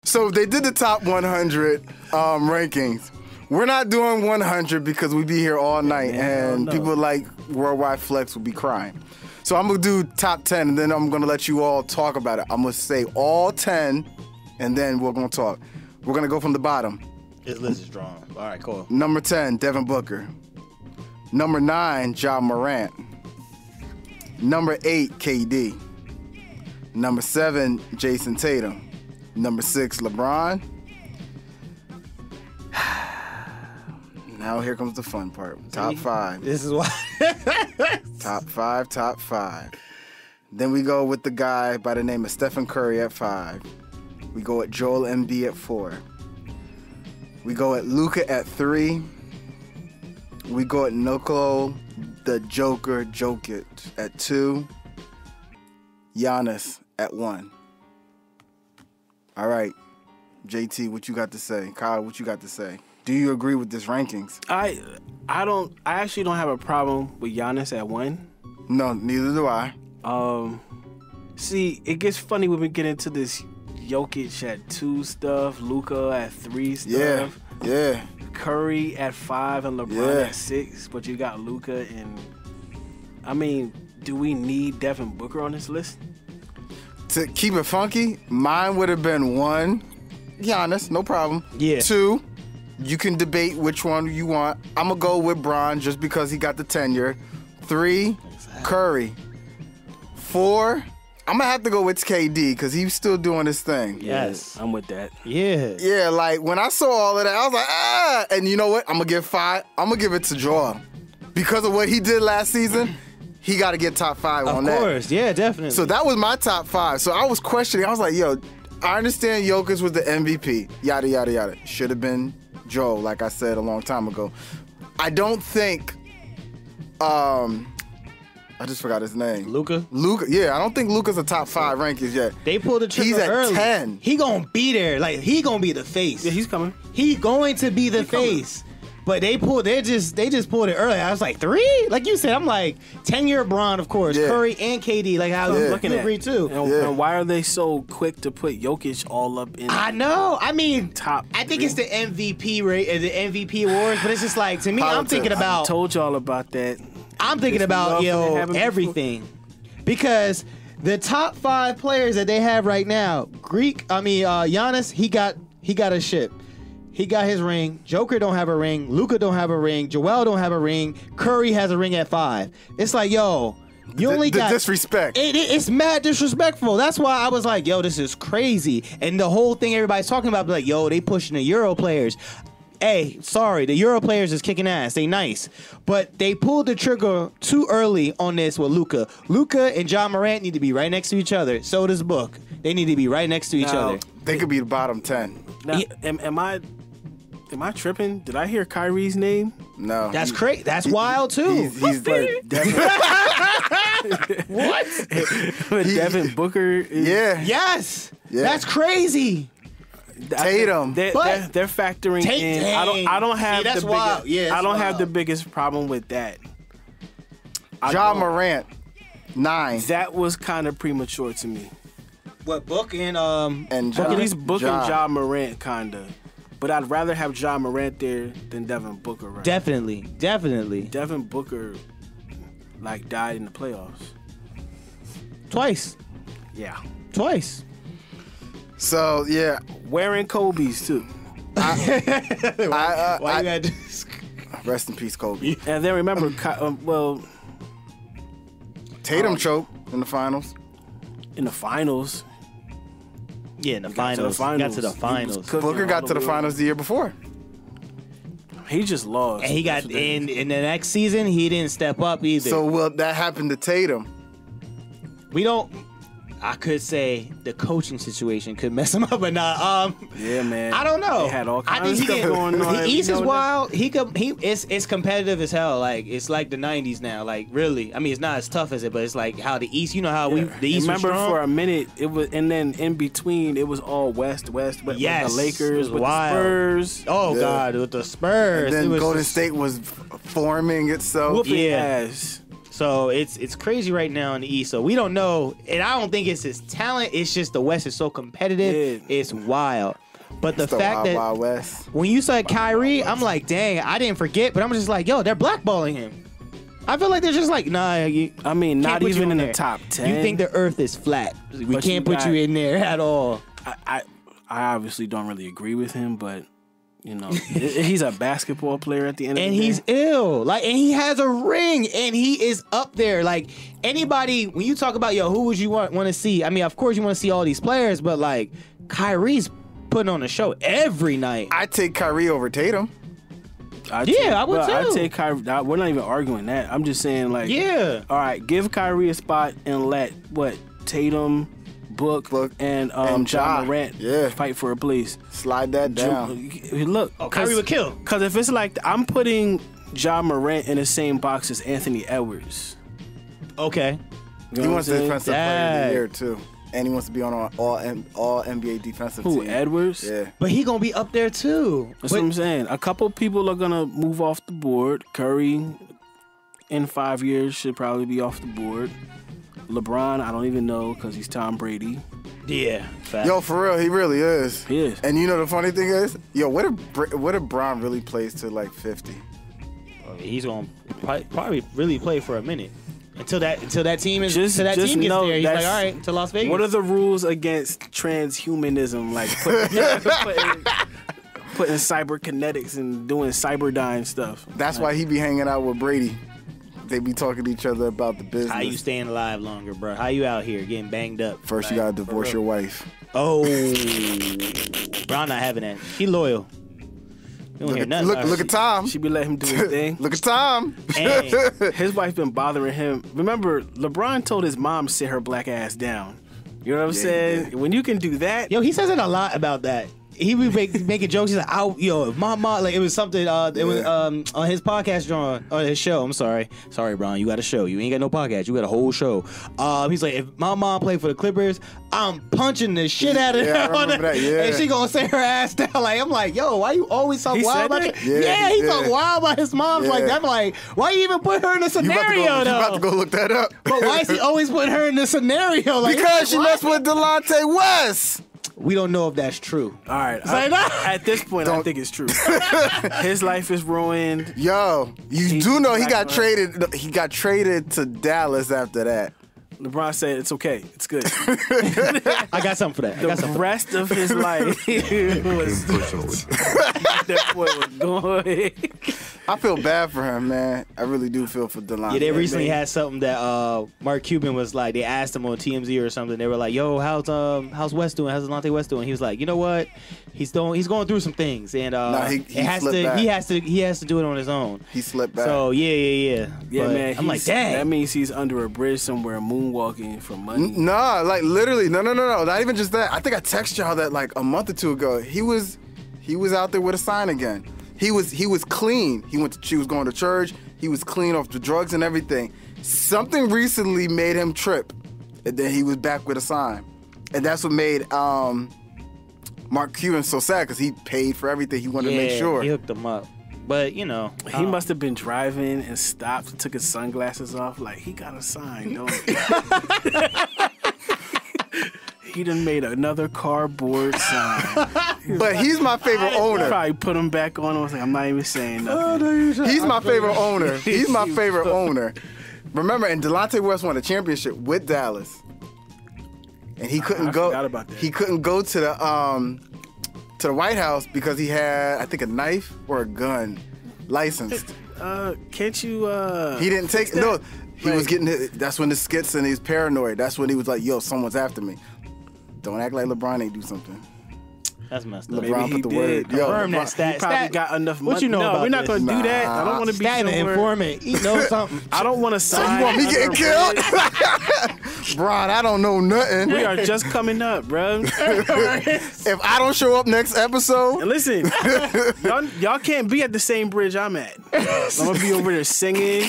So they did the top 100 rankings. We're not doing 100 because we'd be here all night, and people like Worldwide Flex would be crying. So I'm going to do top 10, and then I'm going to let you all talk about it. I'm going to say all 10, and then we're going to talk. We're going to go from the bottom. His list is drawn. All right, cool. Number 10, Devin Booker. Number 9, Ja Morant. Number 8, KD. Number 7, Jason Tatum. Number 6, LeBron. Now here comes the fun part. Top 5. This is why. Top 5. Then we go with the guy by the name of Stephen Curry at 5. We go at Joel Embiid at 4. We go at Luka at 3. We go at Nikola the Joker Jokic at 2. Giannis at 1. All right, JT, what you got to say? Kyle, what you got to say? Do you agree with this rankings? I actually don't have a problem with Giannis at 1. No, neither do I. See, it gets funny when we get into this Jokic at 2 stuff, Luka at 3 stuff. Yeah. Curry at 5 and LeBron at 6, but you got Luka and I mean, do we need Devin Booker on this list? To keep it funky, mine would have been 1, Giannis, no problem. Yeah. 2, you can debate which one you want. I'm going to go with Bron just because he got the tenure. 3, Curry. 4, I'm going to have to go with KD because he's still doing his thing. Yes, I'm with that. Yeah. Yeah, like when I saw all of that, I was like, ah. And you know what? I'm going to give 5. I'm going to give it to Joel. Because of what he did last season, he got to get top 5 on that. Of course, yeah, definitely. So that was my top 5. So I was questioning. I was like, yo, I understand Jokic was the MVP. Yada, yada, yada. Should have been Joel, like I said a long time ago. I don't think, I just forgot his name. Luka, yeah, I don't think Luka's a top 5 rankings yet. they pulled the trigger He's at early. 10. He gonna be there. Like, he gonna be the face. Yeah, he's coming. He going to be the face. But they just pulled it early. I was like, 3? Like you said, I'm like 10-year Bron, of course. Yeah. Curry and KD. Like I was looking at. Agree too. And why are they so quick to put Jokic all up in? I know. I mean, top. I think it's the MVP rate, the MVP awards. But it's just like, to me, I'm thinking about. I told y'all about that. I'm thinking about everything, because the top 5 players that they have right now, Giannis, he got a ship. He got his ring. Joker don't have a ring. Luka don't have a ring. Joel don't have a ring. Curry has a ring at 5. It's like, yo, you only got disrespect. It's mad disrespectful. That's why I was like, yo, this is crazy. And the whole thing everybody's talking about, like, yo, they pushing the Euro players. Hey, sorry, the Euro players is kicking ass. They nice. But they pulled the trigger too early on this with Luka. Luka and Ja Morant need to be right next to each other. So does Book. They need to be right next to each other. They could be the bottom 10. Now, am I tripping? Did I hear Kyrie's name? No. That's crazy. That's wild too. He's like, what? Devin Booker is, Yes. Yeah. That's crazy. Tatum. They're factoring in. I don't have that's the wild. biggest, Yeah, I don't have wild. the biggest problem with that. Ja Morant, 9. That was kind of premature to me. What, Book and Ja. He's booking Ja Morant kinda. But I'd rather have Ja Morant there than Devin Booker, right? Definitely. Devin Booker died in the playoffs. Twice. Yeah. Twice. So yeah, Wearing Kobe's too. Why you gotta rest in peace, Kobe. And then remember, Tatum choked in the finals. in the finals. Yeah, in the finals. Got to the finals. Booker got to the finals the year before. He just lost. And he got in the next season, he didn't step up either. So will that happen to Tatum? We don't. I could say the coaching situation could mess him up, but not. Yeah, man. I don't know. They had all kinds I think of stuff going on. The East is wild. It's competitive as hell. Like, it's like the '90s now. Like, really. I mean, it's not as tough as it, but it's like how the East. You know how the East. Remember, was strong? for a minute it was, and then in between it was all West. Yes, with the Lakers, with wild. the Spurs. Oh God, with the Spurs. And then it was Golden just State was forming itself. Whooping Yeah. ass. So it's crazy right now in the East. So we don't know, and I don't think it's his talent. It's just the West is so competitive. Yeah. It's wild. But the It's the fact Wild that Wild West. when you said Kyrie, I'm like, dang, I didn't forget. But I'm just like, yo, they're blackballing him. I feel like they're just like, nah. I mean, not put you even in the there. top 10. You think the Earth is flat? We But can't you put you got- in there at all. I obviously don't really agree with him, but you know, he's a basketball player at the end of And the day. he's ill. Like, and he has a ring, and he is up there. Like, anybody, when you talk about, yo, who would you want to see? I mean, of course you want to see all these players, but like, Kyrie's putting on a show every night. I take Kyrie over Tatum. I would too. I take Kyrie. We're not even arguing that. I'm just saying, like, Yeah. all right, give Kyrie a spot and let Tatum, Book and Ja. John Morant Yeah. fight for a place. Slide that down. Look, Kyrie would kill. Because if it's like I'm putting John Morant in the same box as Anthony Edwards. Okay. You He know wants what I'm defensive saying? player of Dang. the year too, and he wants to be on an all NBA defensive Who, team. Edwards? Yeah. But he gonna be up there too. That's what I'm saying. A couple people are gonna move off the board. Curry, in 5 years, should probably be off the board. LeBron, I don't even know because he's Tom Brady. Yeah. Fact. Yo, for real, he really is. He is. And you know the funny thing is, yo, what if Bron really plays to like 50? He's gonna probably really play for a minute until that team is Just till that team gets know there. He's like, that's- all right, to Las Vegas. What are the rules against transhumanism? Like putting cyberkinetics and doing cyberdyne stuff. That's why he be hanging out with Brady. They be talking to each other about the business. How you staying alive longer, bro? How you out here getting banged up? First, you gotta divorce your wife. Oh, Brown not having that. He loyal. You don't hear nothing. Look at Tom. She be letting him do his thing. Look at Tom. Hey, His wife been bothering him. Remember, LeBron told his mom to sit her black ass down. You know what I'm saying? When you can do that, yo, he says it a lot about that. He be making jokes. He's like, yo, if my mom, like, it was something, it was on his podcast, John, on his show. I'm sorry, Brian, you got a show. You ain't got no podcast. You got a whole show. He's like, if my mom played for the Clippers, I'm punching the shit out of Yeah, I her. remember that, yeah. And she gonna sit her ass down. Like, I'm like, yo, why you always talk He wild said about that? it? Yeah, he yeah. talk wild about his mom's like Yeah. that. I'm like, why you even put her in a You scenario about to though? go look that up. But why is he always putting her in the scenario? Like, Because she what? messed with Delonte West. We don't know if that's true. all right. Say that. At this point, I think it's true. His life is ruined. Yo, you He's do know he back got on. traded. He got traded to Dallas after that. LeBron said it's okay. It's good. I got something for that. I got The something. rest of his life was that boy was going. I feel bad for him, man. I really do feel for Delonte. Yeah, they recently man. had something that Mark Cuban was like. They asked him on TMZ or something. They were like, "Yo, how's West doing? How's Delonte West doing?" He was like, "You know what? He's going through some things, and he it has slipped to. back. He has to do it on his own." He slipped back. So yeah. Yeah, But man. I'm like, he's- dang. That means he's under a bridge somewhere, moonwalking for money. Nah, like literally, no. Not even just that. I think I texted y'all that like a month or two ago. He was out there with a sign again. He was clean. He was going to church. He was clean off the drugs and everything. Something recently made him trip, and then he was back with a sign, and that's what made Mark Cuban so sad because he paid for everything. He wanted to make sure. he hooked him up. But you know, He must have been driving and stopped, took his sunglasses off. Like, he got a sign, don't he? He done made another cardboard sign. But he's my favorite owner. Probably put him back on. I was like, I'm not even saying nothing. He's my favorite owner. He's my favorite owner. Remember, and Delonte West won a championship with Dallas, and he couldn't I go. forgot about that. He couldn't go to the White House because he had, I think, a knife or a gun licensed. Can't you? He didn't take. No, he was getting. That's when the skits and he's paranoid. That's when he was like, "Yo, someone's after me." Don't act like LeBron ain't do something. that's messed up. LeBron he put the did. word. Yo, Confirm that LeBron- stat. He probably Stat- got enough money. What you know no, about we're not this? gonna do that. I don't want to be Stat and somewhere. informant. He knows something. I don't want to sign. you want me getting under killed? bridge. Bron, I don't know nothing. We are just coming up, bro. If I don't show up next episode, And listen, y'all can't be at the same bridge I'm at. I'm gonna be over there singing,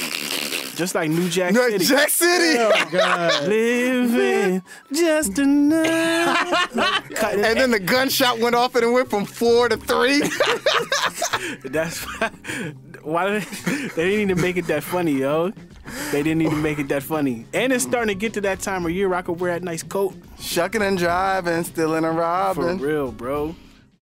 just like New Jack no, City. Jack City. God. Living just enough. And then the gunshot went off and it went from 4 to 3. That's why they didn't even make it that funny, yo. They didn't even make it that funny. And it's starting to get to that time of year where I could wear that nice coat. Shucking and driving, stealing and For robbing. real, bro.